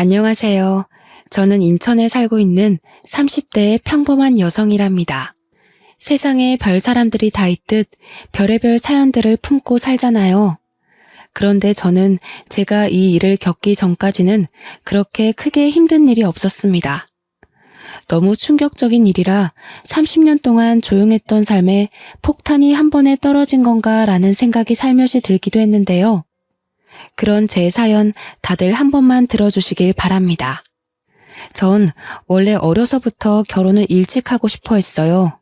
안녕하세요. 저는 인천에 살고 있는 30대의 평범한 여성이랍니다. 세상에 별 사람들이 다 있듯 별의별 사연들을 품고 살잖아요. 그런데 저는 제가 이 일을 겪기 전까지는 그렇게 크게 힘든 일이 없었습니다. 너무 충격적인 일이라 30년 동안 조용했던 삶에 폭탄이 한 번에 떨어진 건가라는 생각이 살며시 들기도 했는데요. 그런 제 사연 다들 한 번만 들어주시길 바랍니다. 전 원래 어려서부터 결혼을 일찍 하고 싶어 했어요.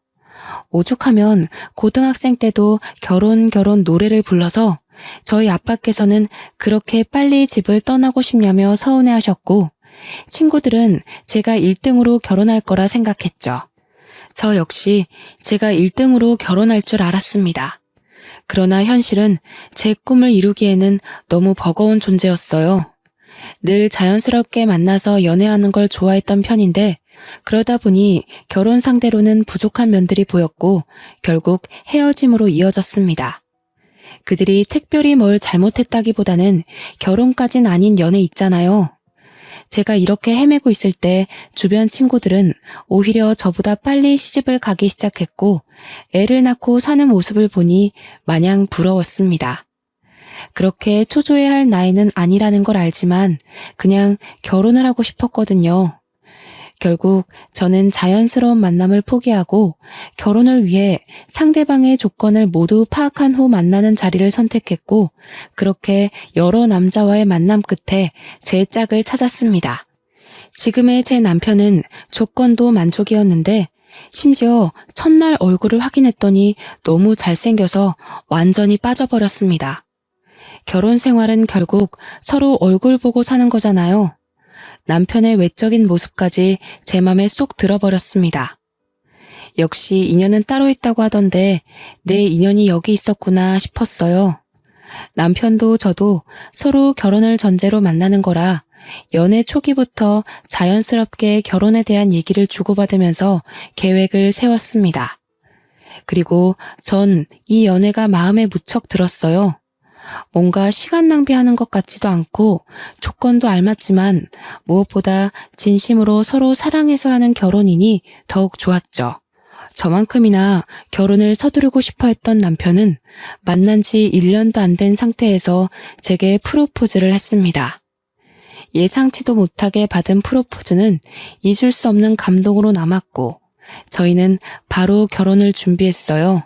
오죽하면 고등학생 때도 결혼 노래를 불러서 저희 아빠께서는 그렇게 빨리 집을 떠나고 싶냐며 서운해 하셨고, 친구들은 제가 1등으로 결혼할 거라 생각했죠. 저 역시 제가 1등으로 결혼할 줄 알았습니다. 그러나 현실은 제 꿈을 이루기에는 너무 버거운 존재였어요. 늘 자연스럽게 만나서 연애하는 걸 좋아했던 편인데, 그러다 보니 결혼 상대로는 부족한 면들이 보였고 결국 헤어짐으로 이어졌습니다. 그들이 특별히 뭘 잘못했다기보다는 결혼까진 아닌 연애 있잖아요. 제가 이렇게 헤매고 있을 때 주변 친구들은 오히려 저보다 빨리 시집을 가기 시작했고 애를 낳고 사는 모습을 보니 마냥 부러웠습니다. 그렇게 초조해야 할 나이는 아니라는 걸 알지만 그냥 결혼을 하고 싶었거든요. 결국 저는 자연스러운 만남을 포기하고 결혼을 위해 상대방의 조건을 모두 파악한 후 만나는 자리를 선택했고, 그렇게 여러 남자와의 만남 끝에 제 짝을 찾았습니다. 지금의 제 남편은 조건도 만족이었는데 심지어 첫날 얼굴을 확인했더니 너무 잘생겨서 완전히 빠져버렸습니다. 결혼 생활은 결국 서로 얼굴 보고 사는 거잖아요. 남편의 외적인 모습까지 제 맘에 쏙 들어버렸습니다. 역시 인연은 따로 있다고 하던데 내 인연이 여기 있었구나 싶었어요. 남편도 저도 서로 결혼을 전제로 만나는 거라 연애 초기부터 자연스럽게 결혼에 대한 얘기를 주고받으면서 계획을 세웠습니다. 그리고 전 이 연애가 마음에 무척 들었어요. 뭔가 시간 낭비하는 것 같지도 않고 조건도 알맞지만 무엇보다 진심으로 서로 사랑해서 하는 결혼이니 더욱 좋았죠. 저만큼이나 결혼을 서두르고 싶어 했던 남편은 만난 지 1년도 안 된 상태에서 제게 프로포즈를 했습니다. 예상치도 못하게 받은 프로포즈는 잊을 수 없는 감동으로 남았고 저희는 바로 결혼을 준비했어요.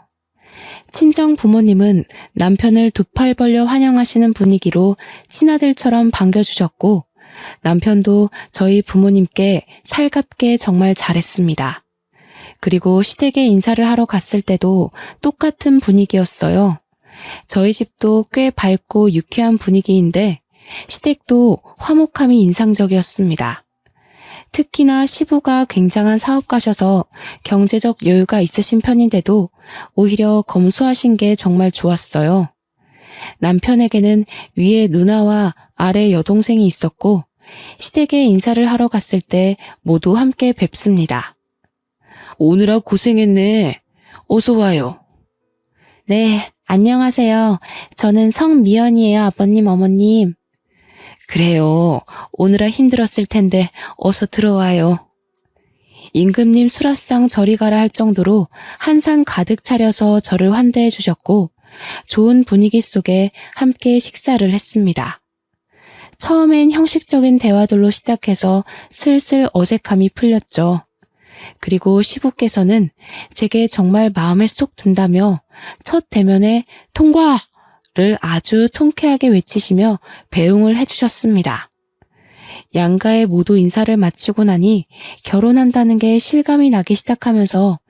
친정 부모님은 남편을 두 팔 벌려 환영하시는 분위기로 친아들처럼 반겨주셨고 남편도 저희 부모님께 살갑게 정말 잘했습니다. 그리고 시댁에 인사를 하러 갔을 때도 똑같은 분위기였어요. 저희 집도 꽤 밝고 유쾌한 분위기인데 시댁도 화목함이 인상적이었습니다. 특히나 시부가 굉장한 사업가셔서 경제적 여유가 있으신 편인데도 오히려 검소하신 게 정말 좋았어요. 남편에게는 위에 누나와 아래 여동생이 있었고 시댁에 인사를 하러 갔을 때 모두 함께 뵙습니다. 오느라 고생했네. 어서 와요. 네, 안녕하세요. 저는 성미연이에요, 아버님, 어머님. 그래요. 오느라 힘들었을 텐데 어서 들어와요. 임금님 수라상 저리 가라 할 정도로 한상 가득 차려서 저를 환대해 주셨고 좋은 분위기 속에 함께 식사를 했습니다. 처음엔 형식적인 대화들로 시작해서 슬슬 어색함이 풀렸죠. 그리고 시부께서는 제게 정말 마음에 쏙 든다며 첫 대면에 통과를 아주 통쾌하게 외치시며 배웅을 해주셨습니다. 양가에 모두 인사를 마치고 나니 결혼한다는 게 실감이 나기 시작하면서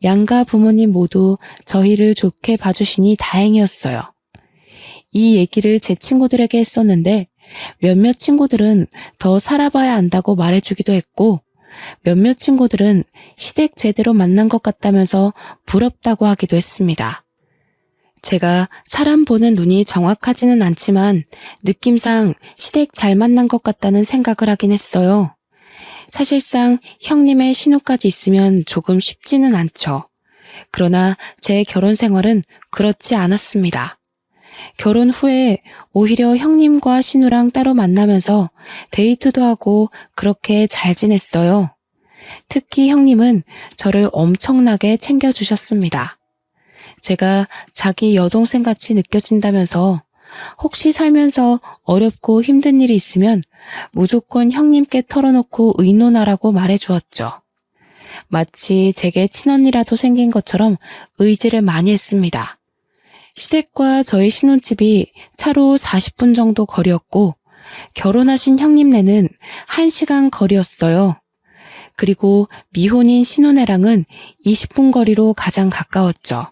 양가 부모님 모두 저희를 좋게 봐주시니 다행이었어요. 이 얘기를 제 친구들에게 했었는데 몇몇 친구들은 더 살아봐야 안다고 말해주기도 했고 몇몇 친구들은 시댁 제대로 만난 것 같다면서 부럽다고 하기도 했습니다. 제가 사람 보는 눈이 정확하지는 않지만 느낌상 시댁 잘 만난 것 같다는 생각을 하긴 했어요. 사실상 형님의 신우까지 있으면 조금 쉽지는 않죠. 그러나 제 결혼 생활은 그렇지 않았습니다. 결혼 후에 오히려 형님과 신우랑 따로 만나면서 데이트도 하고 그렇게 잘 지냈어요. 특히 형님은 저를 엄청나게 챙겨주셨습니다. 제가 자기 여동생 같이 느껴진다면서 혹시 살면서 어렵고 힘든 일이 있으면 무조건 형님께 털어놓고 의논하라고 말해주었죠. 마치 제게 친언니라도 생긴 것처럼 의지를 많이 했습니다. 시댁과 저희 신혼집이 차로 40분 정도 거리였고 결혼하신 형님네는 1시간 거리였어요. 그리고 미혼인 신혼애랑은 20분 거리로 가장 가까웠죠.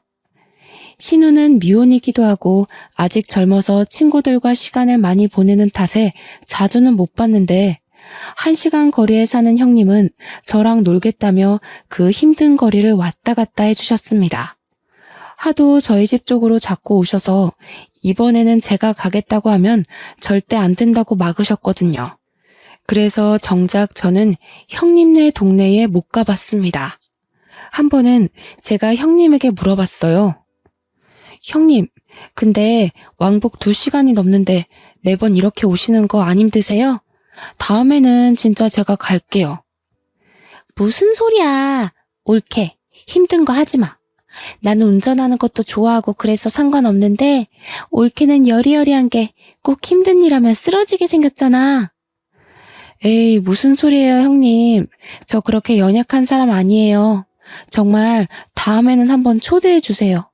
신우는 미혼이기도 하고 아직 젊어서 친구들과 시간을 많이 보내는 탓에 자주는 못 봤는데 1시간 거리에 사는 형님은 저랑 놀겠다며 그 힘든 거리를 왔다 갔다 해주셨습니다. 하도 저희 집 쪽으로 자꾸 오셔서 이번에는 제가 가겠다고 하면 절대 안 된다고 막으셨거든요. 그래서 정작 저는 형님네 동네에 못 가봤습니다. 한 번은 제가 형님에게 물어봤어요. 형님, 근데 왕복 2시간이 넘는데 매번 이렇게 오시는 거 안 힘드세요? 다음에는 진짜 제가 갈게요. 무슨 소리야. 옳게. 힘든 거 하지 마. 나는 운전하는 것도 좋아하고 그래서 상관없는데 옳게는 여리여리한 게 꼭 힘든 일 하면 쓰러지게 생겼잖아. 에이, 무슨 소리예요, 형님. 저 그렇게 연약한 사람 아니에요. 정말 다음에는 한번 초대해 주세요.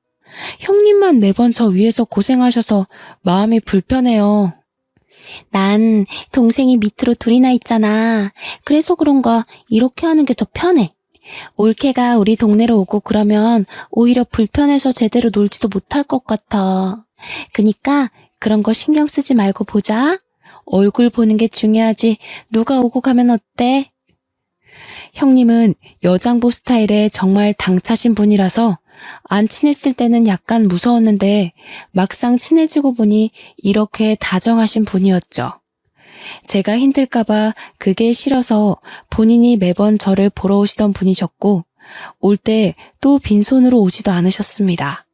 형님만 매번 저 위해서 고생하셔서 마음이 불편해요. 난 동생이 밑으로 둘이나 있잖아. 그래서 그런가 이렇게 하는 게 더 편해. 올케가 우리 동네로 오고 그러면 오히려 불편해서 제대로 놀지도 못할 것 같아. 그니까 그런 거 신경 쓰지 말고 보자. 얼굴 보는 게 중요하지. 누가 오고 가면 어때? 형님은 여장부 스타일에 정말 당차신 분이라서 안 친했을 때는 약간 무서웠는데 막상 친해지고 보니 이렇게 다정하신 분이었죠. 제가 힘들까봐 그게 싫어서 본인이 매번 저를 보러 오시던 분이셨고 올 때 또 빈손으로 오지도 않으셨습니다.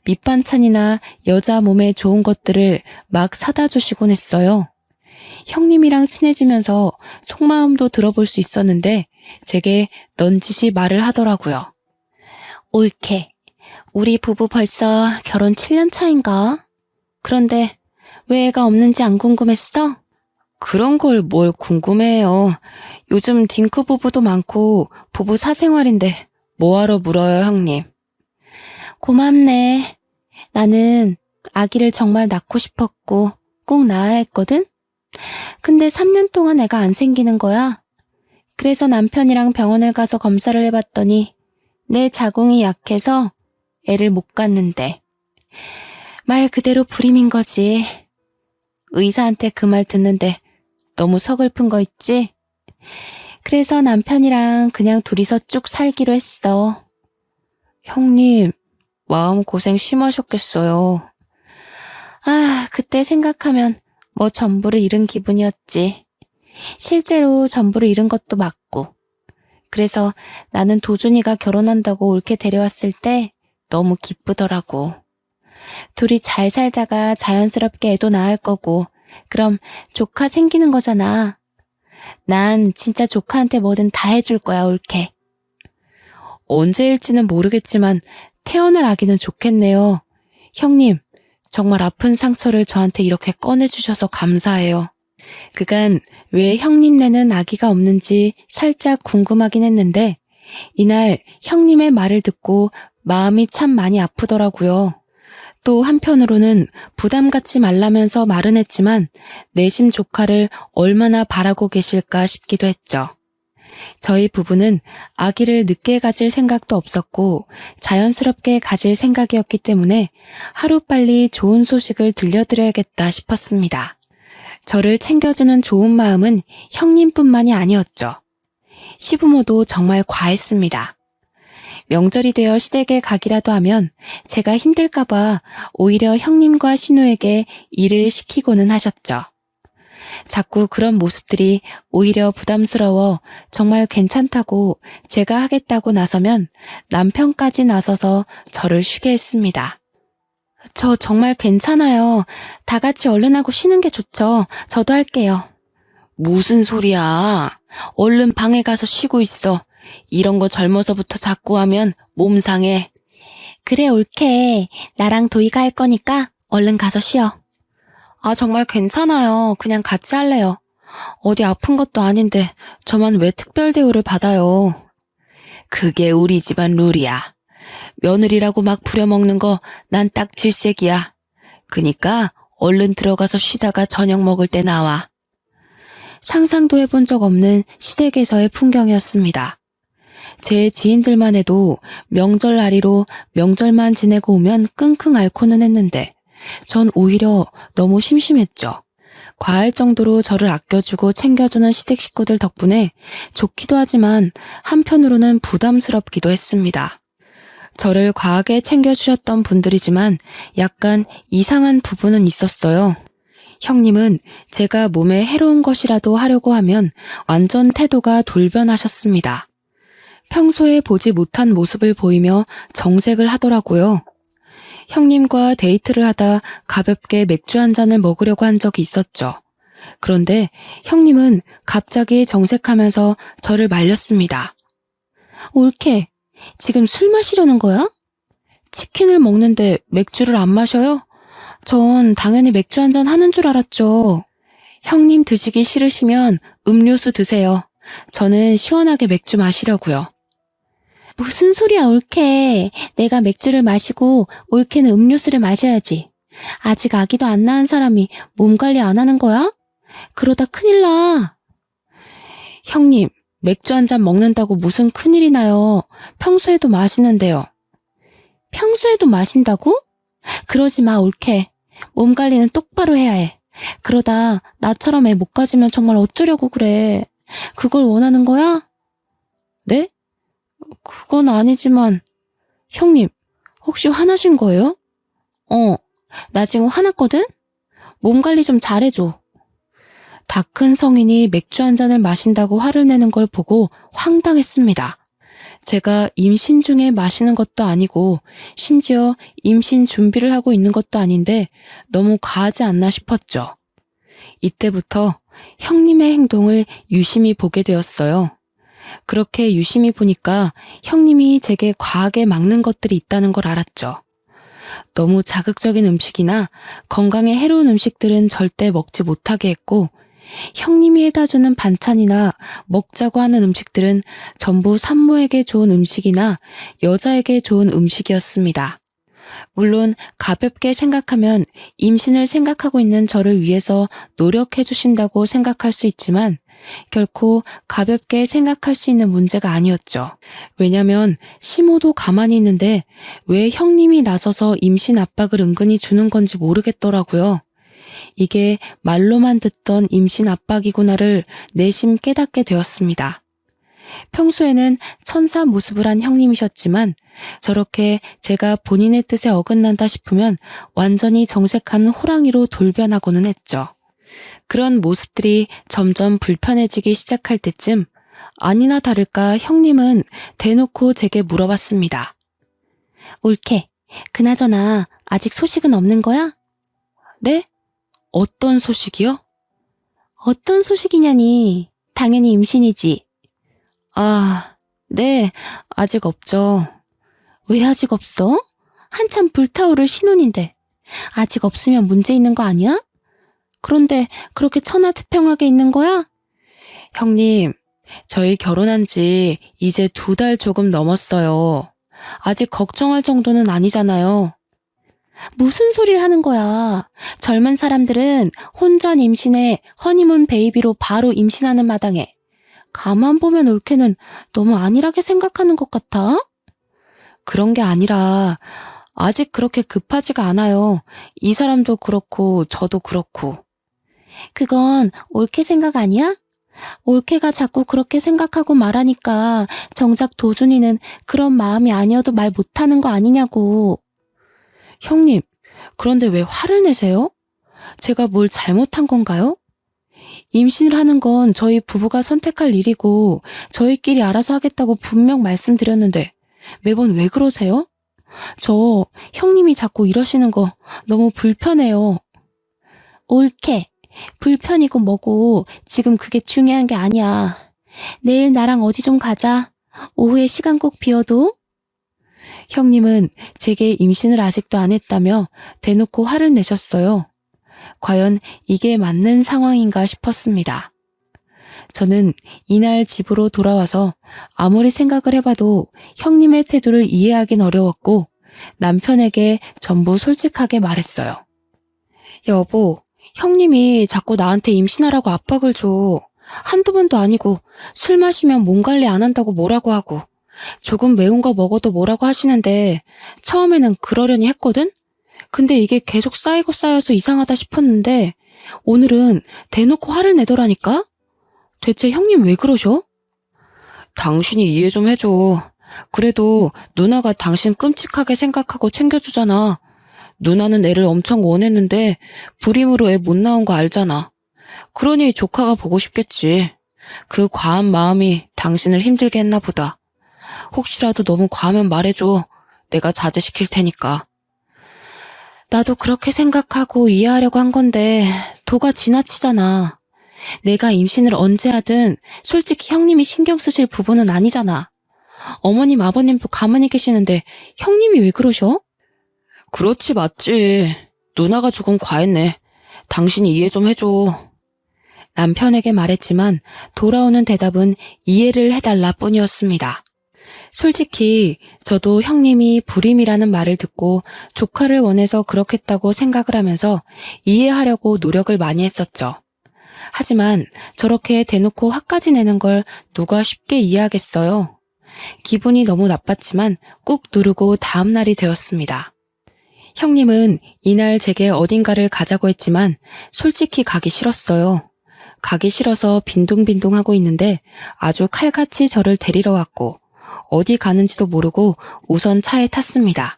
밑반찬이나 여자 몸에 좋은 것들을 막 사다 주시곤 했어요. 형님이랑 친해지면서 속마음도 들어볼 수 있었는데 제게 넌지시 말을 하더라고요. 옳게. 우리 부부 벌써 결혼 7년 차인가? 그런데 왜 애가 없는지 안 궁금했어? 그런 걸 뭘 궁금해해요. 요즘 딩크 부부도 많고 부부 사생활인데 뭐하러 물어요, 형님. 고맙네. 나는 아기를 정말 낳고 싶었고 꼭 낳아야 했거든? 근데 3년 동안 애가 안 생기는 거야. 그래서 남편이랑 병원을 가서 검사를 해봤더니 내 자궁이 약해서 애를 못 갖는데. 말 그대로 불임인 거지. 의사한테 그 말 듣는데 너무 서글픈 거 있지? 그래서 남편이랑 그냥 둘이서 쭉 살기로 했어. 형님, 마음고생 심하셨겠어요. 아, 그때 생각하면 뭐 전부를 잃은 기분이었지. 실제로 전부를 잃은 것도 맞고. 그래서 나는 도준이가 결혼한다고 옳게 데려왔을 때 너무 기쁘더라고. 둘이 잘 살다가 자연스럽게 애도 낳을 거고 그럼 조카 생기는 거잖아. 난 진짜 조카한테 뭐든 다 해줄 거야, 옳게. 언제일지는 모르겠지만 태어날 아기는 좋겠네요. 형님, 정말 아픈 상처를 저한테 이렇게 꺼내주셔서 감사해요. 그간 왜 형님네는 아기가 없는지 살짝 궁금하긴 했는데 이날 형님의 말을 듣고 마음이 참 많이 아프더라고요. 또 한편으로는 부담 갖지 말라면서 말은 했지만 내심 조카를 얼마나 바라고 계실까 싶기도 했죠. 저희 부부는 아기를 늦게 가질 생각도 없었고 자연스럽게 가질 생각이었기 때문에 하루빨리 좋은 소식을 들려드려야겠다 싶었습니다. 저를 챙겨주는 좋은 마음은 형님뿐만이 아니었죠. 시부모도 정말 과했습니다. 명절이 되어 시댁에 가기라도 하면 제가 힘들까봐 오히려 형님과 신우에게 일을 시키고는 하셨죠. 자꾸 그런 모습들이 오히려 부담스러워 정말 괜찮다고 제가 하겠다고 나서면 남편까지 나서서 저를 쉬게 했습니다. 저 정말 괜찮아요. 다 같이 얼른 하고 쉬는 게 좋죠. 저도 할게요. 무슨 소리야. 얼른 방에 가서 쉬고 있어. 이런 거 젊어서부터 자꾸 하면 몸 상해. 그래, 옳게. 나랑 도희가 할 거니까 얼른 가서 쉬어. 아, 정말 괜찮아요. 그냥 같이 할래요. 어디 아픈 것도 아닌데 저만 왜 특별 대우를 받아요. 그게 우리 집안 룰이야. 며느리라고 막 부려먹는 거 난 딱 질색이야. 그니까 얼른 들어가서 쉬다가 저녁 먹을 때 나와. 상상도 해본 적 없는 시댁에서의 풍경이었습니다. 제 지인들만 해도 명절 날이로 명절만 지내고 오면 끙끙 앓고는 했는데 전 오히려 너무 심심했죠. 과할 정도로 저를 아껴주고 챙겨주는 시댁 식구들 덕분에 좋기도 하지만 한편으로는 부담스럽기도 했습니다. 저를 과하게 챙겨주셨던 분들이지만 약간 이상한 부분은 있었어요. 형님은 제가 몸에 해로운 것이라도 하려고 하면 완전 태도가 돌변하셨습니다. 평소에 보지 못한 모습을 보이며 정색을 하더라고요. 형님과 데이트를 하다 가볍게 맥주 한 잔을 먹으려고 한 적이 있었죠. 그런데 형님은 갑자기 정색하면서 저를 말렸습니다. 옳게, 지금 술 마시려는 거야? 치킨을 먹는데 맥주를 안 마셔요? 전 당연히 맥주 한 잔 하는 줄 알았죠. 형님 드시기 싫으시면 음료수 드세요. 저는 시원하게 맥주 마시려고요. 무슨 소리야, 옳게. 내가 맥주를 마시고 옳게는 음료수를 마셔야지. 아직 아기도 안 낳은 사람이 몸 관리 안 하는 거야? 그러다 큰일 나. 형님, 맥주 한 잔 먹는다고 무슨 큰일이 나요. 평소에도 마시는데요. 평소에도 마신다고? 그러지 마, 옳게. 몸 관리는 똑바로 해야 해. 그러다 나처럼 애 못 가지면 정말 어쩌려고 그래. 그걸 원하는 거야? 네? 그건 아니지만. 형님, 혹시 화나신 거예요? 나 지금 화났거든? 몸 관리 좀 잘해줘. 다 큰 성인이 맥주 한 잔을 마신다고 화를 내는 걸 보고 황당했습니다. 제가 임신 중에 마시는 것도 아니고 심지어 임신 준비를 하고 있는 것도 아닌데 너무 과하지 않나 싶었죠. 이때부터 형님의 행동을 유심히 보게 되었어요. 그렇게 유심히 보니까 형님이 제게 과하게 막는 것들이 있다는 걸 알았죠. 너무 자극적인 음식이나 건강에 해로운 음식들은 절대 먹지 못하게 했고 형님이 해다 주는 반찬이나 먹자고 하는 음식들은 전부 산모에게 좋은 음식이나 여자에게 좋은 음식이었습니다. 물론 가볍게 생각하면 임신을 생각하고 있는 저를 위해서 노력해 주신다고 생각할 수 있지만 결코 가볍게 생각할 수 있는 문제가 아니었죠. 왜냐면 시모도 가만히 있는데 왜 형님이 나서서 임신 압박을 은근히 주는 건지 모르겠더라고요. 이게 말로만 듣던 임신 압박이구나를 내심 깨닫게 되었습니다. 평소에는 천사 모습을 한 형님이셨지만 저렇게 제가 본인의 뜻에 어긋난다 싶으면 완전히 정색한 호랑이로 돌변하고는 했죠. 그런 모습들이 점점 불편해지기 시작할 때쯤 아니나 다를까 형님은 대놓고 제게 물어봤습니다. 옳게, 그나저나 아직 소식은 없는 거야? 네? 어떤 소식이요? 어떤 소식이냐니. 당연히 임신이지. 아, 네, 아직 없죠. 왜 아직 없어? 한참 불타오를 신혼인데. 아직 없으면 문제 있는 거 아니야? 그런데 그렇게 천하태평하게 있는 거야? 형님, 저희 결혼한 지 이제 2달 조금 넘었어요. 아직 걱정할 정도는 아니잖아요. 무슨 소리를 하는 거야. 젊은 사람들은 혼전 임신에 허니문 베이비로 바로 임신하는 마당에. 가만 보면 옳게는 너무 안일하게 생각하는 것 같아. 그런 게 아니라 아직 그렇게 급하지가 않아요. 이 사람도 그렇고 저도 그렇고. 그건 옳게 생각 아니야? 옳게가 자꾸 그렇게 생각하고 말하니까 정작 도준이는 그런 마음이 아니어도 말 못하는 거 아니냐고. 형님, 그런데 왜 화를 내세요? 제가 뭘 잘못한 건가요? 임신을 하는 건 저희 부부가 선택할 일이고 저희끼리 알아서 하겠다고 분명 말씀드렸는데 매번 왜 그러세요? 저 형님이 자꾸 이러시는 거 너무 불편해요. 옳게. 불편이고 뭐고 지금 그게 중요한 게 아니야. 내일 나랑 어디 좀 가자. 오후에 시간 꼭 비워도. 형님은 제게 임신을 아직도 안 했다며 대놓고 화를 내셨어요. 과연 이게 맞는 상황인가 싶었습니다. 저는 이날 집으로 돌아와서 아무리 생각을 해봐도 형님의 태도를 이해하긴 어려웠고 남편에게 전부 솔직하게 말했어요. 여보, 형님이 자꾸 나한테 임신하라고 압박을 줘. 한두 번도 아니고 술 마시면 몸 관리 안 한다고 뭐라고 하고 조금 매운 거 먹어도 뭐라고 하시는데 처음에는 그러려니 했거든? 근데 이게 계속 쌓이고 쌓여서 이상하다 싶었는데 오늘은 대놓고 화를 내더라니까? 대체 형님 왜 그러셔? 당신이 이해 좀 해줘. 그래도 누나가 당신 끔찍하게 생각하고 챙겨주잖아. 누나는 애를 엄청 원했는데 불임으로 애 못 낳은 거 알잖아. 그러니 조카가 보고 싶겠지. 그 과한 마음이 당신을 힘들게 했나 보다. 혹시라도 너무 과하면 말해줘. 내가 자제시킬 테니까. 나도 그렇게 생각하고 이해하려고 한 건데 도가 지나치잖아. 내가 임신을 언제 하든 솔직히 형님이 신경 쓰실 부분은 아니잖아. 어머님, 아버님도 가만히 계시는데 형님이 왜 그러셔? 그렇지, 맞지. 누나가 조금 과했네. 당신이 이해 좀 해줘. 남편에게 말했지만 돌아오는 대답은 이해를 해달라 뿐이었습니다. 솔직히 저도 형님이 불임이라는 말을 듣고 조카를 원해서 그렇겠다고 생각을 하면서 이해하려고 노력을 많이 했었죠. 하지만 저렇게 대놓고 화까지 내는 걸 누가 쉽게 이해하겠어요. 기분이 너무 나빴지만 꾹 누르고 다음 날이 되었습니다. 형님은 이날 제게 어딘가를 가자고 했지만 솔직히 가기 싫었어요. 가기 싫어서 빈둥빈둥 하고 있는데 아주 칼같이 저를 데리러 왔고 어디 가는지도 모르고 우선 차에 탔습니다.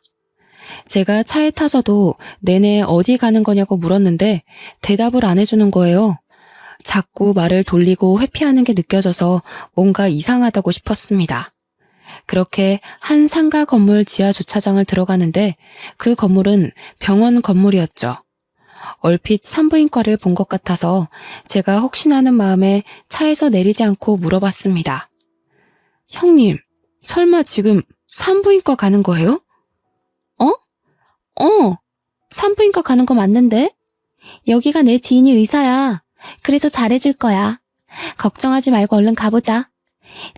제가 차에 타서도 내내 어디 가는 거냐고 물었는데 대답을 안 해주는 거예요. 자꾸 말을 돌리고 회피하는 게 느껴져서 뭔가 이상하다고 싶었습니다. 그렇게 한 상가 건물 지하 주차장을 들어가는데 그 건물은 병원 건물이었죠. 얼핏 산부인과를 본 것 같아서 제가 혹시나 하는 마음에 차에서 내리지 않고 물어봤습니다. 형님, 설마 지금 산부인과 가는 거예요? 산부인과 가는 거 맞는데? 여기가 내 지인이 의사야. 그래서 잘해줄 거야. 걱정하지 말고 얼른 가보자.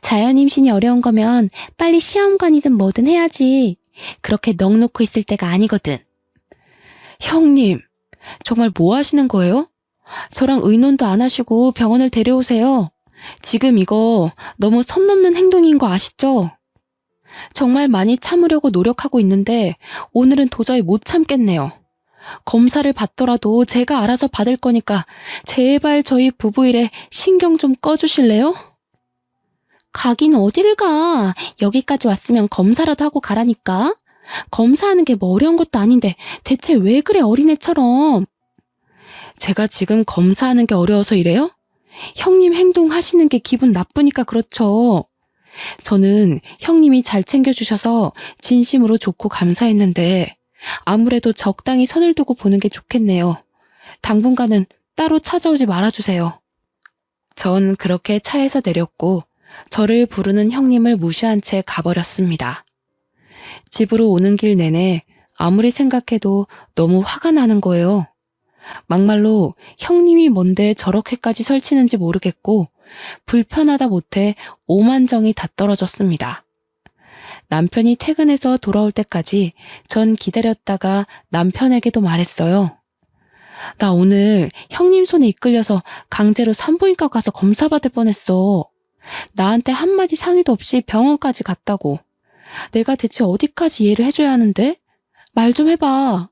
자연 임신이 어려운 거면 빨리 시험관이든 뭐든 해야지. 그렇게 넋 놓고 있을 때가 아니거든. 형님, 정말 뭐 하시는 거예요? 저랑 의논도 안 하시고 병원을 데려오세요. 지금 이거 너무 선 넘는 행동인 거 아시죠? 정말 많이 참으려고 노력하고 있는데 오늘은 도저히 못 참겠네요. 검사를 받더라도 제가 알아서 받을 거니까 제발 저희 부부 일에 신경 좀 꺼주실래요? 가긴 어디를 가. 여기까지 왔으면 검사라도 하고 가라니까. 검사하는 게 뭐 어려운 것도 아닌데 대체 왜 그래 어린애처럼. 제가 지금 검사하는 게 어려워서 이래요? 형님 행동하시는 게 기분 나쁘니까 그렇죠. 저는 형님이 잘 챙겨주셔서 진심으로 좋고 감사했는데 아무래도 적당히 선을 두고 보는 게 좋겠네요. 당분간은 따로 찾아오지 말아주세요. 전 그렇게 차에서 내렸고 저를 부르는 형님을 무시한 채 가버렸습니다. 집으로 오는 길 내내 아무리 생각해도 너무 화가 나는 거예요. 막말로 형님이 뭔데 저렇게까지 설치는지 모르겠고 불편하다 못해 오만정이 다 떨어졌습니다. 남편이 퇴근해서 돌아올 때까지 전 기다렸다가 남편에게도 말했어요. 나 오늘 형님 손에 이끌려서 강제로 산부인과 가서 검사받을 뻔했어. 나한테 한마디 상의도 없이 병원까지 갔다고. 내가 대체 어디까지 이해를 해줘야 하는데? 말 좀 해봐.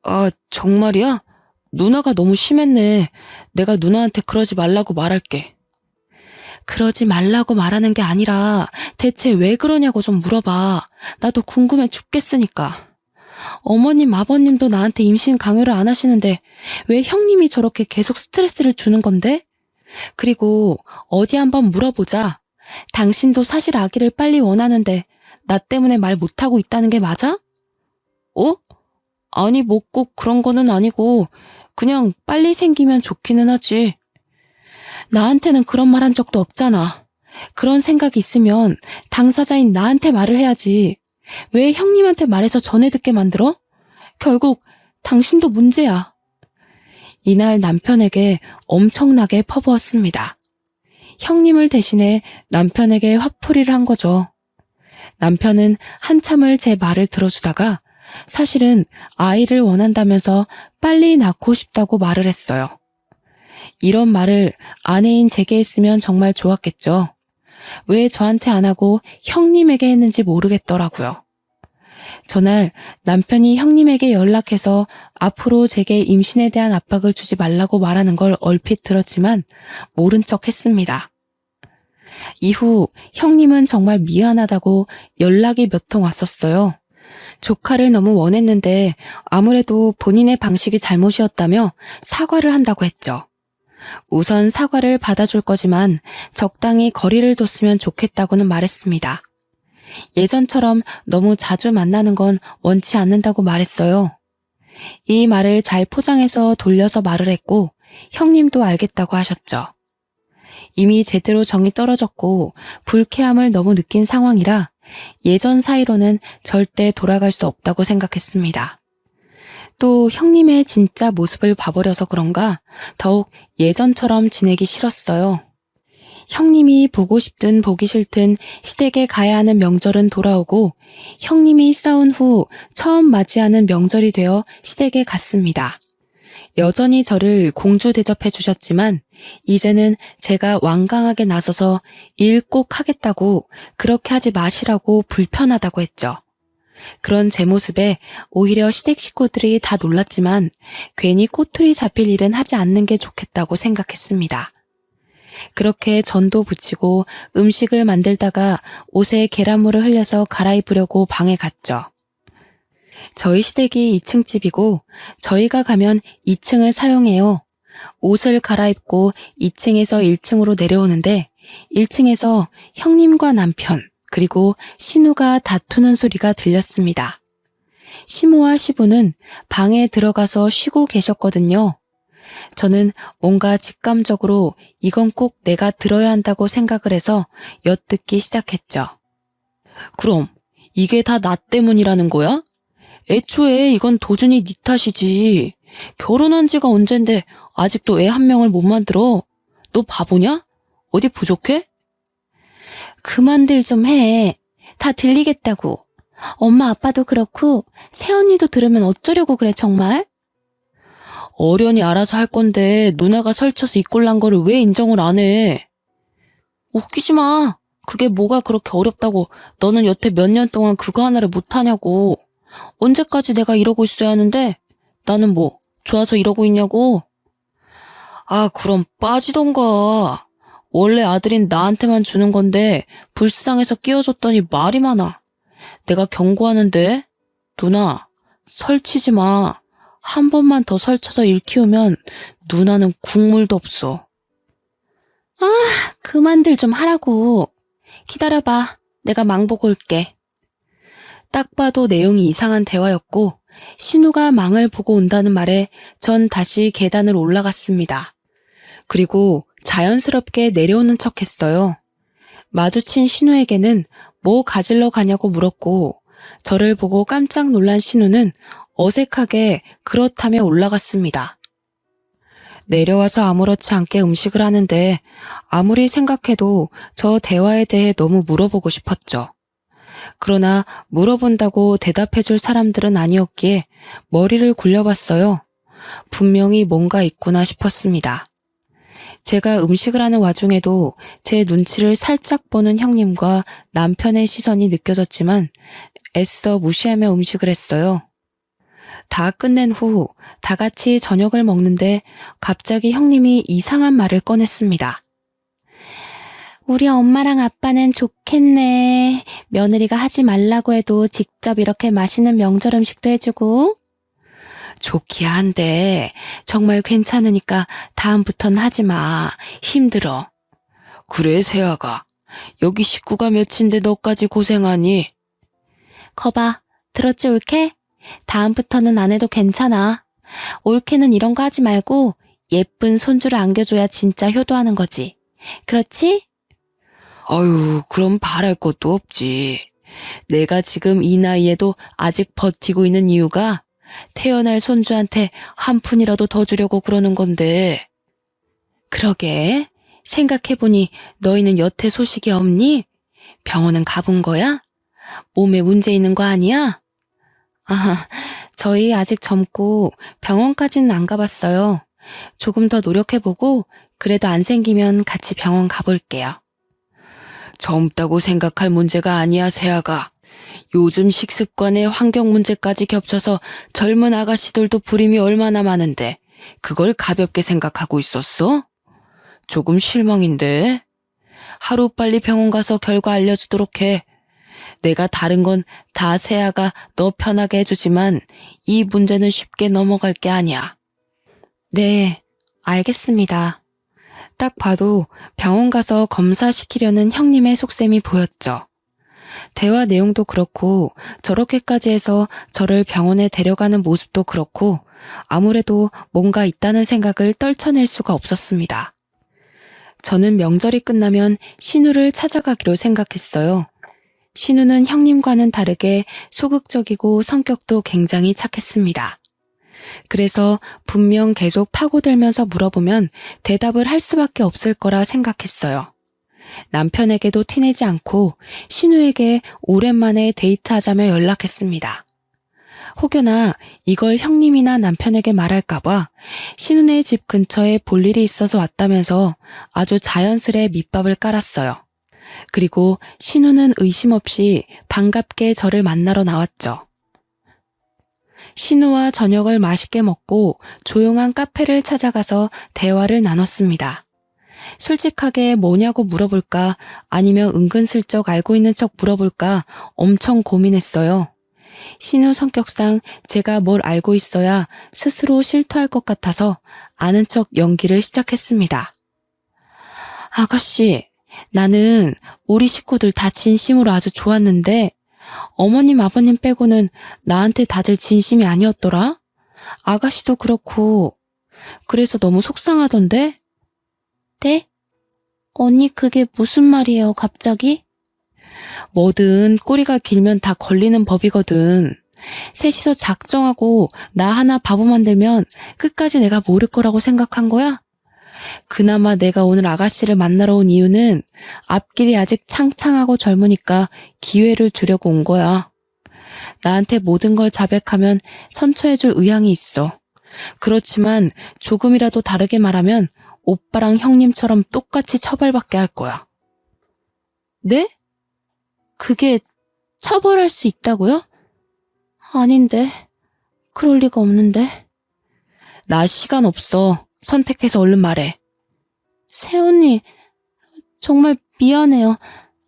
아, 정말이야? 누나가 너무 심했네. 내가 누나한테 그러지 말라고 말할게. 그러지 말라고 말하는 게 아니라 대체 왜 그러냐고 좀 물어봐. 나도 궁금해 죽겠으니까. 어머님, 아버님도 나한테 임신 강요를 안 하시는데 왜 형님이 저렇게 계속 스트레스를 주는 건데? 그리고 어디 한번 물어보자. 당신도 사실 아기를 빨리 원하는데 나 때문에 말 못하고 있다는 게 맞아? 어? 아니, 뭐 꼭 그런 거는 아니고 그냥 빨리 생기면 좋기는 하지. 나한테는 그런 말 한 적도 없잖아. 그런 생각이 있으면 당사자인 나한테 말을 해야지. 왜 형님한테 말해서 전해 듣게 만들어? 결국 당신도 문제야. 이날 남편에게 엄청나게 퍼부었습니다. 형님을 대신해 남편에게 화풀이를 한 거죠. 남편은 한참을 제 말을 들어주다가 사실은 아이를 원한다면서 빨리 낳고 싶다고 말을 했어요. 이런 말을 아내인 제게 했으면 정말 좋았겠죠. 왜 저한테 안 하고 형님에게 했는지 모르겠더라고요. 전날 남편이 형님에게 연락해서 앞으로 제게 임신에 대한 압박을 주지 말라고 말하는 걸 얼핏 들었지만 모른 척 했습니다. 이후 형님은 정말 미안하다고 연락이 몇 통 왔었어요. 조카를 너무 원했는데 아무래도 본인의 방식이 잘못이었다며 사과를 한다고 했죠. 우선 사과를 받아줄 거지만 적당히 거리를 뒀으면 좋겠다고는 말했습니다. 예전처럼 너무 자주 만나는 건 원치 않는다고 말했어요. 이 말을 잘 포장해서 돌려서 말을 했고 형님도 알겠다고 하셨죠. 이미 제대로 정이 떨어졌고 불쾌함을 너무 느낀 상황이라 예전 사이로는 절대 돌아갈 수 없다고 생각했습니다. 또 형님의 진짜 모습을 봐버려서 그런가 더욱 예전처럼 지내기 싫었어요. 형님이 보고 싶든 보기 싫든 시댁에 가야 하는 명절은 돌아오고 형님이 싸운 후 처음 맞이하는 명절이 되어 시댁에 갔습니다. 여전히 저를 공주 대접해 주셨지만 이제는 제가 완강하게 나서서 일 꼭 하겠다고 그렇게 하지 마시라고 불편하다고 했죠. 그런 제 모습에 오히려 시댁 식구들이 다 놀랐지만 괜히 꼬투리 잡힐 일은 하지 않는 게 좋겠다고 생각했습니다. 그렇게 전도 붙이고 음식을 만들다가 옷에 계란물을 흘려서 갈아입으려고 방에 갔죠. 저희 시댁이 2층 집이고 저희가 가면 2층을 사용해요. 옷을 갈아입고 2층에서 1층으로 내려오는데 1층에서 형님과 남편 그리고 신우가 다투는 소리가 들렸습니다. 시모와 시부는 방에 들어가서 쉬고 계셨거든요. 저는 뭔가 직감적으로 이건 꼭 내가 들어야 한다고 생각을 해서 엿듣기 시작했죠. 그럼 이게 다 나 때문이라는 거야? 애초에 이건 도준이 네 탓이지. 결혼한 지가 언젠데 아직도 애 한 명을 못 만들어. 너 바보냐? 어디 부족해? 그만들 좀 해. 다 들리겠다고. 엄마 아빠도 그렇고 새언니도 들으면 어쩌려고 그래 정말? 어련히 알아서 할 건데 누나가 설쳐서 이 꼴 난 거를 왜 인정을 안 해? 웃기지 마. 그게 뭐가 그렇게 어렵다고 너는 여태 몇 년 동안 그거 하나를 못하냐고. 언제까지 내가 이러고 있어야 하는데 나는 뭐 좋아서 이러고 있냐고. 아 그럼 빠지던가. 원래 아들인 나한테만 주는 건데 불쌍해서 끼워줬더니 말이 많아. 내가 경고하는데 누나 설치지 마. 한 번만 더 설쳐서 일 키우면 누나는 국물도 없어. 아, 그만들 좀 하라고. 기다려봐. 내가 망보고 올게. 딱 봐도 내용이 이상한 대화였고 신우가 망을 보고 온다는 말에 전 다시 계단을 올라갔습니다. 그리고 자연스럽게 내려오는 척 했어요. 마주친 신우에게는 뭐 가지러 가냐고 물었고 저를 보고 깜짝 놀란 신우는 어색하게 그렇다며 올라갔습니다. 내려와서 아무렇지 않게 음식을 하는데 아무리 생각해도 저 대화에 대해 너무 물어보고 싶었죠. 그러나 물어본다고 대답해줄 사람들은 아니었기에 머리를 굴려봤어요. 분명히 뭔가 있구나 싶었습니다. 제가 음식을 하는 와중에도 제 눈치를 살짝 보는 형님과 남편의 시선이 느껴졌지만 애써 무시하며 음식을 했어요. 다 끝낸 후 다 같이 저녁을 먹는데 갑자기 형님이 이상한 말을 꺼냈습니다. 우리 엄마랑 아빠는 좋겠네. 며느리가 하지 말라고 해도 직접 이렇게 맛있는 명절 음식도 해주고. 좋기야 한데 정말 괜찮으니까 다음부턴 하지 마. 힘들어. 그래 세아가. 여기 식구가 몇인데 너까지 고생하니? 거봐, 들었지 올케? 다음부터는 안 해도 괜찮아. 올케는 이런 거 하지 말고 예쁜 손주를 안겨줘야 진짜 효도하는 거지. 그렇지? 아유, 그럼 바랄 것도 없지. 내가 지금 이 나이에도 아직 버티고 있는 이유가 태어날 손주한테 한 푼이라도 더 주려고 그러는 건데. 그러게. 생각해보니 너희는 여태 소식이 없니? 병원은 가본 거야? 몸에 문제 있는 거 아니야? 아, 저희 아직 젊고 병원까지는 안 가봤어요. 조금 더 노력해보고 그래도 안 생기면 같이 병원 가볼게요. 젊다고 생각할 문제가 아니야, 세아가. 요즘 식습관에 환경 문제까지 겹쳐서 젊은 아가씨들도 불임이 얼마나 많은데 그걸 가볍게 생각하고 있었어? 조금 실망인데. 하루빨리 병원 가서 결과 알려주도록 해. 내가 다른 건 다 세아가 너 편하게 해주지만 이 문제는 쉽게 넘어갈 게 아니야. 네, 알겠습니다. 딱 봐도 병원 가서 검사시키려는 형님의 속셈이 보였죠. 대화 내용도 그렇고 저렇게까지 해서 저를 병원에 데려가는 모습도 그렇고 아무래도 뭔가 있다는 생각을 떨쳐낼 수가 없었습니다. 저는 명절이 끝나면 신우를 찾아가기로 생각했어요. 신우는 형님과는 다르게 소극적이고 성격도 굉장히 착했습니다. 그래서 분명 계속 파고들면서 물어보면 대답을 할 수밖에 없을 거라 생각했어요. 남편에게도 티내지 않고 신우에게 오랜만에 데이트하자며 연락했습니다. 혹여나 이걸 형님이나 남편에게 말할까봐 신우네 집 근처에 볼 일이 있어서 왔다면서 아주 자연스레 밑밥을 깔았어요. 그리고 신우는 의심 없이 반갑게 저를 만나러 나왔죠. 신우와 저녁을 맛있게 먹고 조용한 카페를 찾아가서 대화를 나눴습니다. 솔직하게 뭐냐고 물어볼까 아니면 은근슬쩍 알고 있는 척 물어볼까 엄청 고민했어요. 신우 성격상 제가 뭘 알고 있어야 스스로 실토할 것 같아서 아는 척 연기를 시작했습니다. 아가씨, 나는 우리 식구들 다 진심으로 아주 좋았는데 어머님 아버님 빼고는 나한테 다들 진심이 아니었더라? 아가씨도 그렇고 그래서 너무 속상하던데? 네? 언니 그게 무슨 말이에요 갑자기? 뭐든 꼬리가 길면 다 걸리는 법이거든. 셋이서 작정하고 나 하나 바보 만들면 끝까지 내가 모를 거라고 생각한 거야? 그나마 내가 오늘 아가씨를 만나러 온 이유는 앞길이 아직 창창하고 젊으니까 기회를 주려고 온 거야. 나한테 모든 걸 자백하면 선처해줄 의향이 있어. 그렇지만 조금이라도 다르게 말하면 오빠랑 형님처럼 똑같이 처벌받게 할 거야. 네? 그게 처벌할 수 있다고요? 아닌데. 그럴 리가 없는데. 나 시간 없어. 선택해서 얼른 말해. 새언니, 정말 미안해요.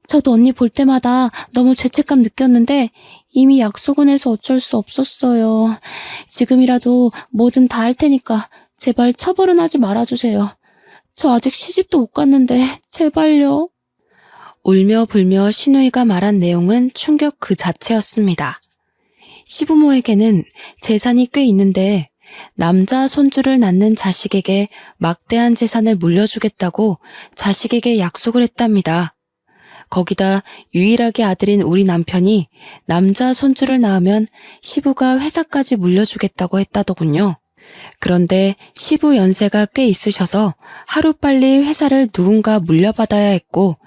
저도 언니 볼 때마다 너무 죄책감 느꼈는데 이미 약속은 해서 어쩔 수 없었어요. 지금이라도 뭐든 다 할 테니까 제발 처벌은 하지 말아주세요. 저 아직 시집도 못 갔는데 제발요. 울며 불며 신우이가 말한 내용은 충격 그 자체였습니다. 시부모에게는 재산이 꽤 있는데 남자 손주를 낳는 자식에게 막대한 재산을 물려주겠다고 자식에게 약속을 했답니다. 거기다 유일하게 아들인 우리 남편이 남자 손주를 낳으면 시부가 회사까지 물려주겠다고 했다더군요. 그런데 시부 연세가 꽤 있으셔서 하루빨리 회사를 누군가 물려받아야 했고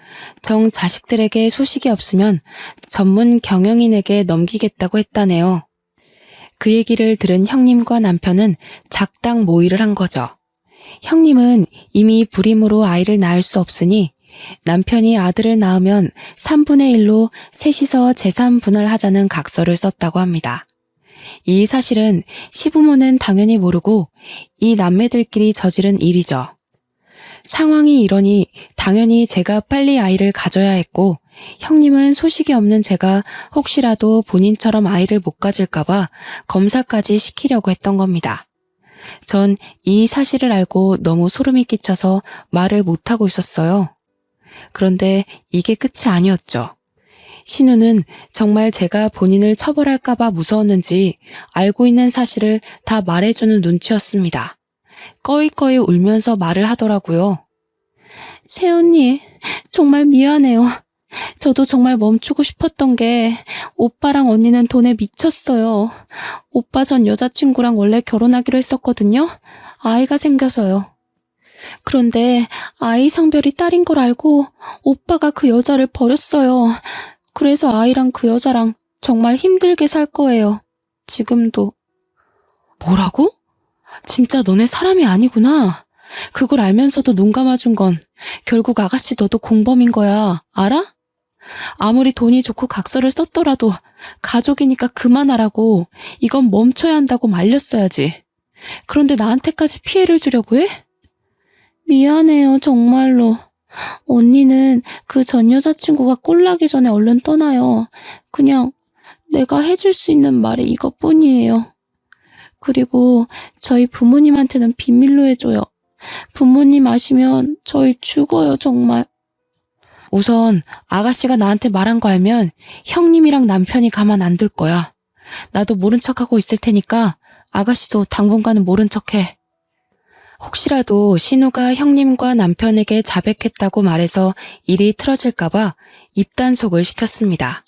정 자식들에게 소식이 없으면 전문 경영인에게 넘기겠다고 했다네요. 그 얘기를 들은 형님과 남편은 작당 모의를 한 거죠. 형님은 이미 불임으로 아이를 낳을 수 없으니 남편이 아들을 낳으면 3분의 1로 셋이서 재산 분할하자는 각서를 썼다고 합니다. 이 사실은 시부모는 당연히 모르고 이 남매들끼리 저지른 일이죠. 상황이 이러니 당연히 제가 빨리 아이를 가져야 했고 형님은 소식이 없는 제가 혹시라도 본인처럼 아이를 못 가질까봐 검사까지 시키려고 했던 겁니다. 전 이 사실을 알고 너무 소름이 끼쳐서 말을 못하고 있었어요. 그런데 이게 끝이 아니었죠. 신우는 정말 제가 본인을 처벌할까봐 무서웠는지 알고 있는 사실을 다 말해주는 눈치였습니다. 꺼이꺼이 울면서 말을 하더라고요. 새언니, 정말 미안해요. 저도 정말 멈추고 싶었던 게 오빠랑 언니는 돈에 미쳤어요. 오빠 전 여자친구랑 원래 결혼하기로 했었거든요. 아이가 생겨서요. 그런데 아이 성별이 딸인 걸 알고 오빠가 그 여자를 버렸어요. 그래서 아이랑 그 여자랑 정말 힘들게 살 거예요. 지금도. 뭐라고? 진짜 너네 사람이 아니구나. 그걸 알면서도 눈 감아준 건 결국 아가씨 너도 공범인 거야. 알아? 아무리 돈이 좋고 각서를 썼더라도 가족이니까 그만하라고, 이건 멈춰야 한다고 말렸어야지. 그런데 나한테까지 피해를 주려고 해? 미안해요, 정말로. 언니는 그 전 여자친구가 꼴나기 전에 얼른 떠나요. 그냥 내가 해줄 수 있는 말이 이것뿐이에요. 그리고 저희 부모님한테는 비밀로 해줘요. 부모님 아시면 저희 죽어요, 정말. 우선 아가씨가 나한테 말한 거 알면 형님이랑 남편이 가만 안 둘 거야. 나도 모른 척하고 있을 테니까 아가씨도 당분간은 모른 척해. 혹시라도 신우가 형님과 남편에게 자백했다고 말해서 일이 틀어질까봐 입단속을 시켰습니다.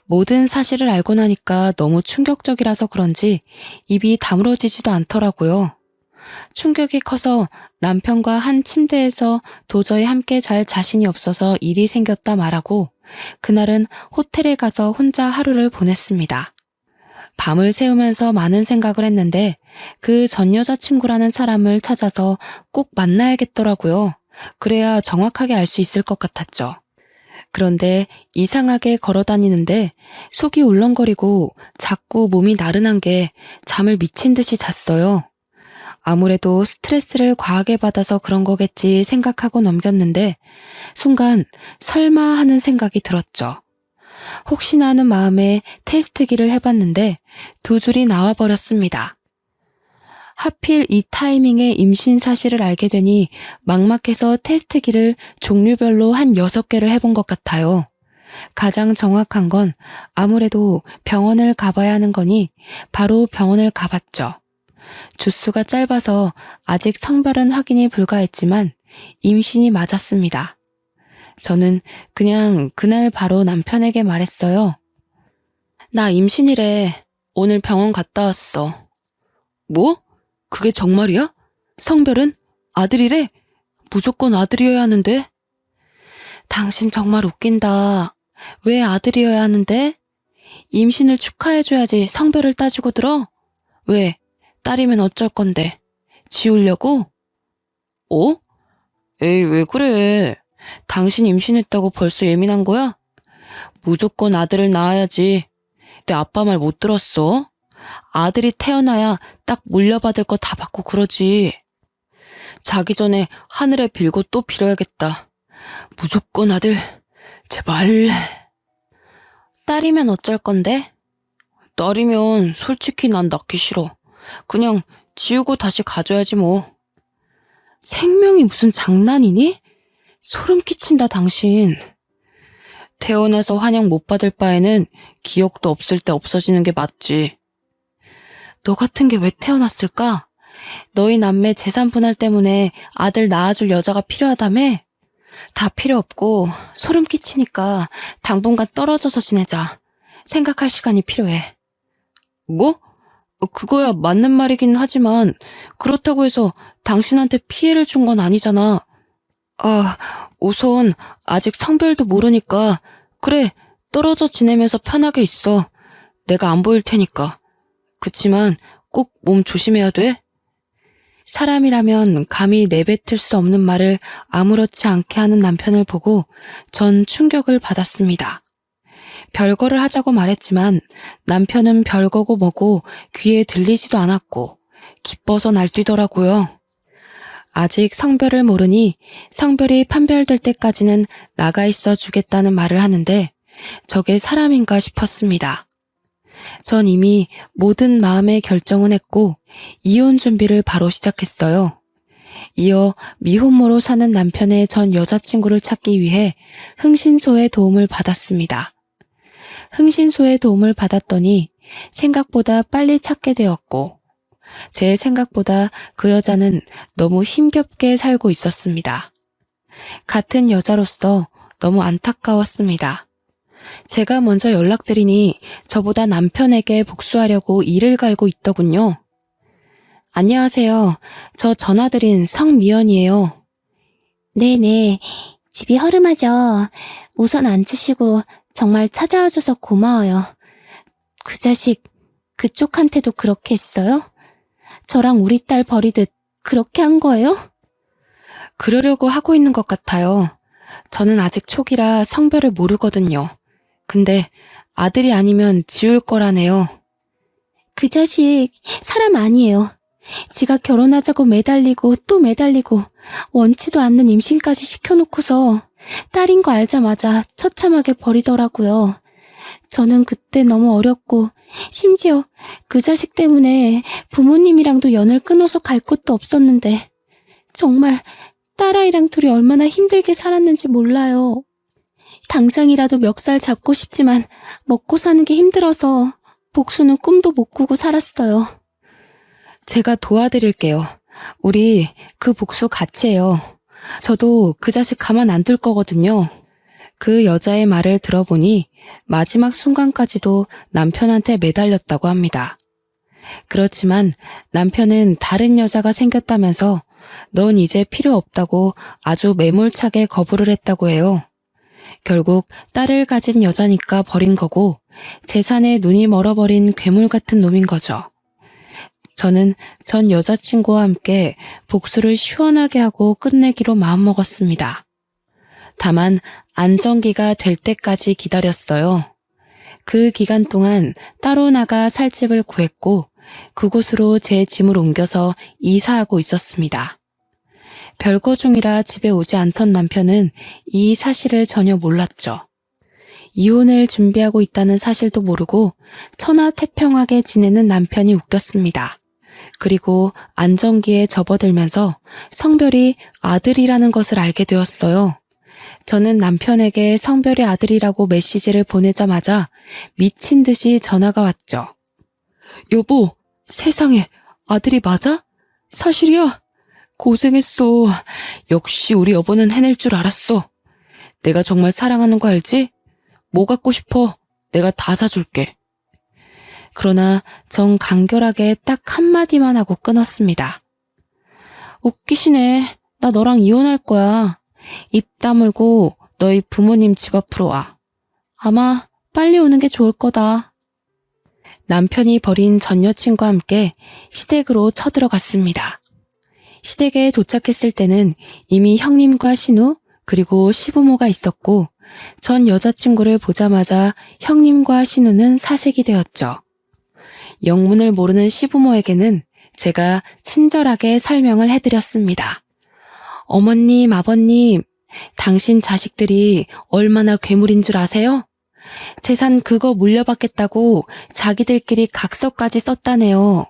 모든 사실을 알고 나니까 너무 충격적이라서 그런지 입이 다물어지지도 않더라고요. 충격이 커서 남편과 한 침대에서 도저히 함께 잘 자신이 없어서 일이 생겼다 말하고 그날은 호텔에 가서 혼자 하루를 보냈습니다. 밤을 새우면서 많은 생각을 했는데 그 전 여자친구라는 사람을 찾아서 꼭 만나야겠더라고요. 그래야 정확하게 알 수 있을 것 같았죠. 그런데 이상하게 걸어다니는데 속이 울렁거리고 자꾸 몸이 나른한 게 잠을 미친 듯이 잤어요. 아무래도 스트레스를 과하게 받아서 그런 거겠지 생각하고 넘겼는데 순간 설마 하는 생각이 들었죠. 혹시나 하는 마음에 테스트기를 해봤는데 두 줄이 나와버렸습니다. 하필 이 타이밍에 임신 사실을 알게 되니 막막해서 테스트기를 종류별로 한 6개를 해본 것 같아요. 가장 정확한 건 아무래도 병원을 가봐야 하는 거니 바로 병원을 가봤죠. 주수가 짧아서 아직 성별은 확인이 불가했지만 임신이 맞았습니다. 저는 그냥 그날 바로 남편에게 말했어요. 나 임신이래. 오늘 병원 갔다 왔어. 뭐? 그게 정말이야? 성별은? 아들이래? 무조건 아들이어야 하는데? 당신 정말 웃긴다. 왜 아들이어야 하는데? 임신을 축하해줘야지 성별을 따지고 들어? 왜? 딸이면 어쩔 건데? 지우려고? 어? 에이, 왜 그래? 당신 임신했다고 벌써 예민한 거야? 무조건 아들을 낳아야지. 내 아빠 말 못 들었어? 아들이 태어나야 딱 물려받을 거 다 받고 그러지. 자기 전에 하늘에 빌고 또 빌어야겠다. 무조건 아들, 제발. 딸이면 어쩔 건데? 딸이면 솔직히 난 낳기 싫어. 그냥 지우고 다시 가져야지 뭐. 생명이 무슨 장난이니? 소름 끼친다 당신. 태어나서 환영 못 받을 바에는 기억도 없을 때 없어지는 게 맞지. 너 같은 게 왜 태어났을까? 너희 남매 재산 분할 때문에 아들 낳아줄 여자가 필요하다며? 다 필요 없고 소름 끼치니까 당분간 떨어져서 지내자. 생각할 시간이 필요해. 뭐? 그거야 맞는 말이긴 하지만 그렇다고 해서 당신한테 피해를 준 건 아니잖아. 아, 우선 아직 성별도 모르니까 그래, 떨어져 지내면서 편하게 있어. 내가 안 보일 테니까. 그치만 꼭 몸 조심해야 돼. 사람이라면 감히 내뱉을 수 없는 말을 아무렇지 않게 하는 남편을 보고 전 충격을 받았습니다. 별거를 하자고 말했지만 남편은 별거고 뭐고 귀에 들리지도 않았고 기뻐서 날뛰더라고요. 아직 성별을 모르니 성별이 판별될 때까지는 나가 있어 주겠다는 말을 하는데 저게 사람인가 싶었습니다. 전 이미 모든 마음의 결정은 했고 이혼 준비를 바로 시작했어요. 이어 미혼모로 사는 남편의 전 여자친구를 찾기 위해 흥신소의 도움을 받았습니다. 흥신소의 도움을 받았더니 생각보다 빨리 찾게 되었고, 제 생각보다 그 여자는 너무 힘겹게 살고 있었습니다. 같은 여자로서 너무 안타까웠습니다. 제가 먼저 연락드리니 저보다 남편에게 복수하려고 이를 갈고 있더군요. 안녕하세요. 저 전화드린 성미연이에요. 네네. 집이 허름하죠. 우선 앉으시고 정말 찾아와줘서 고마워요. 그 자식 그쪽한테도 그렇게 했어요? 저랑 우리 딸 버리듯 그렇게 한 거예요? 그러려고 하고 있는 것 같아요. 저는 아직 초기라 성별을 모르거든요. 근데 아들이 아니면 지울 거라네요. 그 자식 사람 아니에요. 지가 결혼하자고 매달리고 또 매달리고 원치도 않는 임신까지 시켜놓고서 딸인 거 알자마자 처참하게 버리더라고요. 저는 그때 너무 어렸고 심지어 그 자식 때문에 부모님이랑도 연을 끊어서 갈 곳도 없었는데 정말 딸아이랑 둘이 얼마나 힘들게 살았는지 몰라요. 당장이라도 멱살 잡고 싶지만 먹고 사는 게 힘들어서 복수는 꿈도 못 꾸고 살았어요. 제가 도와드릴게요. 우리 그 복수 같이 해요. 저도 그 자식 가만 안 둘 거거든요. 그 여자의 말을 들어보니 마지막 순간까지도 남편한테 매달렸다고 합니다. 그렇지만 남편은 다른 여자가 생겼다면서 넌 이제 필요 없다고 아주 매몰차게 거부를 했다고 해요. 결국 딸을 가진 여자니까 버린 거고 재산에 눈이 멀어버린 괴물 같은 놈인 거죠. 저는 전 여자친구와 함께 복수를 시원하게 하고 끝내기로 마음먹었습니다. 다만 안정기가 될 때까지 기다렸어요. 그 기간 동안 따로 나가 살 집을 구했고 그곳으로 제 짐을 옮겨서 이사하고 있었습니다. 별거 중이라 집에 오지 않던 남편은 이 사실을 전혀 몰랐죠. 이혼을 준비하고 있다는 사실도 모르고 천하태평하게 지내는 남편이 웃겼습니다. 그리고 안정기에 접어들면서 성별이 아들이라는 것을 알게 되었어요. 저는 남편에게 성별이 아들이라고 메시지를 보내자마자 미친 듯이 전화가 왔죠. 여보, 세상에 아들이 맞아? 사실이야? 고생했어. 역시 우리 여보는 해낼 줄 알았어. 내가 정말 사랑하는 거 알지? 뭐 갖고 싶어? 내가 다 사줄게. 그러나 전 간결하게 딱 한마디만 하고 끊었습니다. 웃기시네. 나 너랑 이혼할 거야. 입 다물고 너희 부모님 집 앞으로 와. 아마 빨리 오는 게 좋을 거다. 남편이 버린 전 여친과 함께 시댁으로 쳐들어갔습니다. 시댁에 도착했을 때는 이미 형님과 신우 그리고 시부모가 있었고 전 여자친구를 보자마자 형님과 신우는 사색이 되었죠. 영문을 모르는 시부모에게는 제가 친절하게 설명을 해드렸습니다. 어머님, 아버님, 당신 자식들이 얼마나 괴물인 줄 아세요? 재산 그거 물려받겠다고 자기들끼리 각서까지 썼다네요.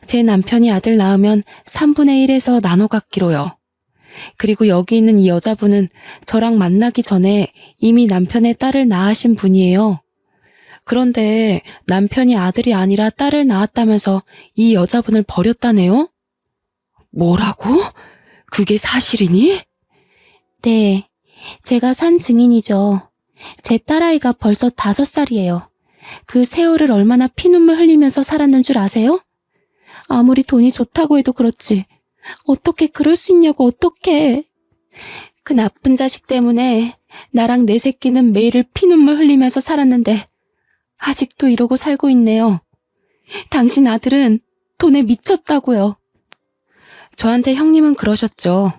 제 남편이 아들 낳으면 3분의 1에서 나눠 갖기로요. 그리고 여기 있는 이 여자분은 저랑 만나기 전에 이미 남편의 딸을 낳으신 분이에요. 그런데 남편이 아들이 아니라 딸을 낳았다면서 이 여자분을 버렸다네요? 뭐라고? 그게 사실이니? 네, 제가 산 증인이죠. 제 딸아이가 벌써 5살이에요. 그 세월을 얼마나 피눈물 흘리면서 살았는 줄 아세요? 아무리 돈이 좋다고 해도 그렇지. 어떻게 그럴 수 있냐고 어떡해. 그 나쁜 자식 때문에 나랑 내 새끼는 매일 피눈물 흘리면서 살았는데 아직도 이러고 살고 있네요. 당신 아들은 돈에 미쳤다고요. 저한테 형님은 그러셨죠.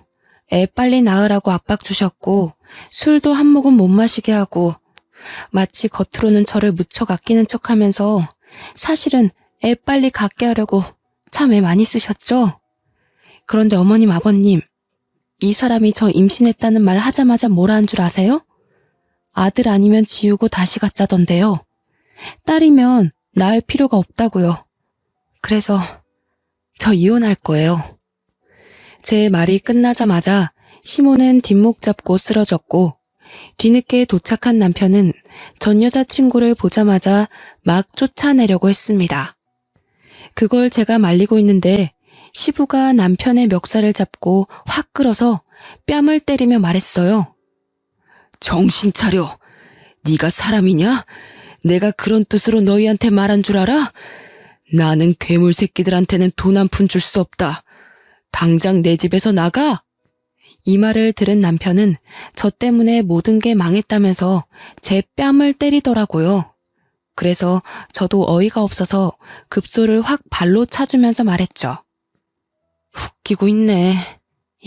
애 빨리 낳으라고 압박 주셨고 술도 한 모금 못 마시게 하고 마치 겉으로는 저를 무척 아끼는 척하면서 사실은 애 빨리 갖게 하려고 참 애 많이 쓰셨죠. 그런데 어머님, 아버님, 이 사람이 저 임신했다는 말 하자마자 뭐라 한 줄 아세요? 아들 아니면 지우고 다시 갖자던데요. 딸이면 낳을 필요가 없다고요. 그래서 저 이혼할 거예요. 제 말이 끝나자마자 시모는 뒷목 잡고 쓰러졌고 뒤늦게 도착한 남편은 전 여자친구를 보자마자 막 쫓아내려고 했습니다. 그걸 제가 말리고 있는데 시부가 남편의 멱살을 잡고 확 끌어서 뺨을 때리며 말했어요. 정신 차려. 네가 사람이냐? 내가 그런 뜻으로 너희한테 말한 줄 알아? 나는 괴물 새끼들한테는 돈 한 푼 줄 수 없다. 당장 내 집에서 나가. 이 말을 들은 남편은 저 때문에 모든 게 망했다면서 제 뺨을 때리더라고요. 그래서 저도 어이가 없어서 급소를 확 발로 차주면서 말했죠. 웃기고 있네.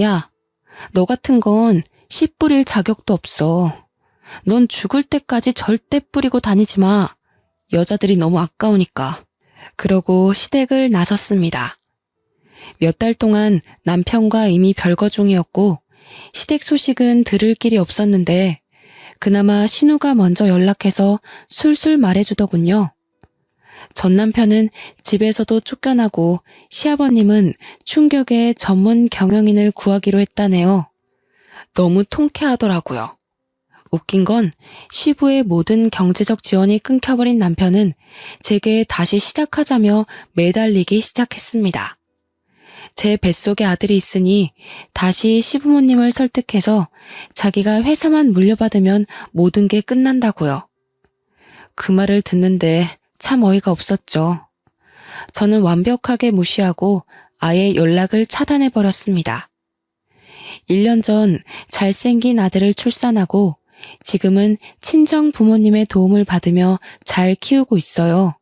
야, 너 같은 건 씨 뿌릴 자격도 없어. 넌 죽을 때까지 절대 뿌리고 다니지 마. 여자들이 너무 아까우니까. 그러고 시댁을 나섰습니다. 몇 달 동안 남편과 이미 별거 중이었고 시댁 소식은 들을 길이 없었는데 그나마 신우가 먼저 연락해서 술술 말해주더군요. 전 남편은 집에서도 쫓겨나고 시아버님은 충격에 전문 경영인을 구하기로 했다네요. 너무 통쾌하더라고요. 웃긴 건 시부의 모든 경제적 지원이 끊겨버린 남편은 제게 다시 시작하자며 매달리기 시작했습니다. 제 뱃속에 아들이 있으니 다시 시부모님을 설득해서 자기가 회사만 물려받으면 모든 게 끝난다고요. 그 말을 듣는데 참 어이가 없었죠. 저는 완벽하게 무시하고 아예 연락을 차단해버렸습니다. 1년 전 잘생긴 아들을 출산하고 지금은 친정 부모님의 도움을 받으며 잘 키우고 있어요.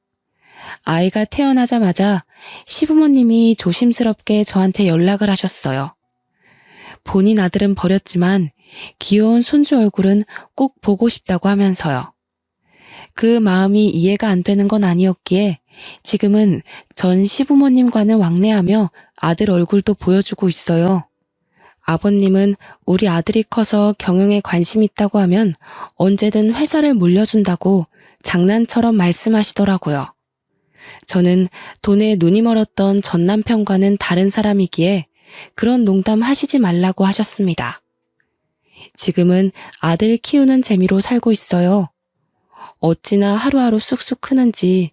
아이가 태어나자마자 시부모님이 조심스럽게 저한테 연락을 하셨어요. 본인 아들은 버렸지만 귀여운 손주 얼굴은 꼭 보고 싶다고 하면서요. 그 마음이 이해가 안 되는 건 아니었기에 지금은 전 시부모님과는 왕래하며 아들 얼굴도 보여주고 있어요. 아버님은 우리 아들이 커서 경영에 관심 있다고 하면 언제든 회사를 물려준다고 장난처럼 말씀하시더라고요. 저는 돈에 눈이 멀었던 전 남편과는 다른 사람이기에 그런 농담 하시지 말라고 하셨습니다. 지금은 아들 키우는 재미로 살고 있어요. 어찌나 하루하루 쑥쑥 크는지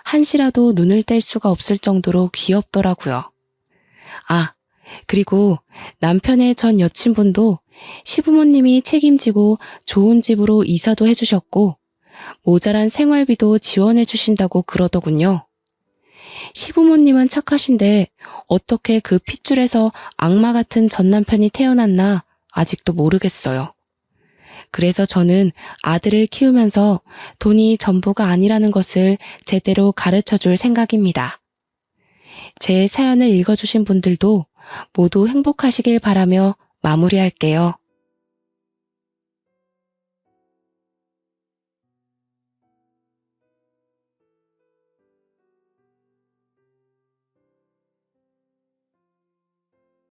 한시라도 눈을 뗄 수가 없을 정도로 귀엽더라고요. 아, 그리고 남편의 전 여친분도 시부모님이 책임지고 좋은 집으로 이사도 해주셨고 모자란 생활비도 지원해 주신다고 그러더군요. 시부모님은 착하신데 어떻게 그 핏줄에서 악마 같은 전 남편이 태어났나 아직도 모르겠어요. 그래서 저는 아들을 키우면서 돈이 전부가 아니라는 것을 제대로 가르쳐 줄 생각입니다. 제 사연을 읽어주신 분들도 모두 행복하시길 바라며 마무리할게요.